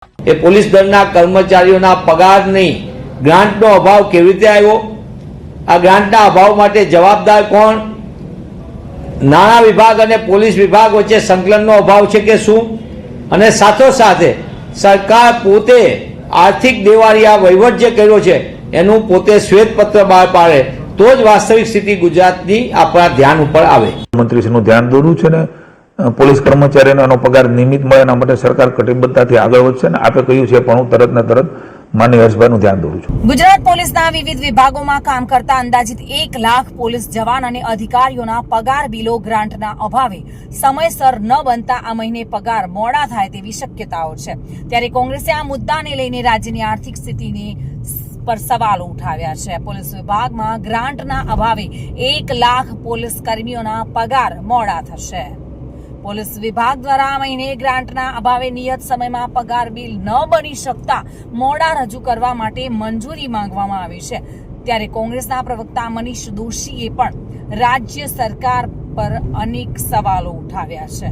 એ police દળના કર્મચારીઓના પગાર નહીં, ગ્રાન્ટનો અભાવ કેવી રીતે આવ્યો? આ ગ્રાન્ટના અભાવ માટે જવાબદાર કોણ? નાણાં વિભાગ અને પોલીસ વિભાગ વચ્ચે સંકલનનો અભાવ છે કે શું? અને સાથોસાથે સરકાર પોતે આર્થિક દેવાળિયા વહીવટ જે કર્યો છે એનું પોતે શ્વેતપત્ર બહાર પાડે તો જ વાસ્તવિક સ્થિતિ ગુજરાતની આપણા ધ્યાન ઉપર આવે. મંત્રીશ્રીનું ધ્યાન દોર્યું છે ને પોલીસ કર્મચારીઓનો પગાર નિયમિત મળે એના માટે સરકાર કટિબદ્ધતાથી આગળ વધશે ને આપે કહ્યું છે પણ હું તરત ને તરત માનનીય હર્ષભાઈનું ધ્યાન દોરું છું. ગુજરાત પોલીસના વિવિધ વિભાગોમાં કામ કરતા અંદાજિત 1 લાખ પોલીસ જવાન અને અધિકારીઓના પગાર બિલો ગ્રાન્ટના અભાવે સમયસર ન બનતા આ મહિને પગાર મોડા થાય તેવી શક્યતાઓ છે. ત્યારે કોંગ્રેસે આ મુદ્દાને લઈને રાજ્યની આર્થિક સ્થિતિની પર સવાલો ઉઠાવ્યા છે. પોલીસ વિભાગમાં ગ્રાન્ટના અભાવે 1 લાખ પોલીસ કર્મીઓના પગાર મોડા થશે. પોલીસ વિભાગ દ્વારા આ મહિને ગ્રાન્ટના અભાવે નિયત સમયમાં પગાર બિલ ન બની શકતા મોડા રજૂ કરવા માટે મંજૂરી માંગવામાં આવી છે. ત્યારે કોંગ્રેસના પ્રવક્તા મનીષ દોશીએ પણ રાજ્ય સરકાર પર અનેક સવાલો ઉઠાવ્યા છે.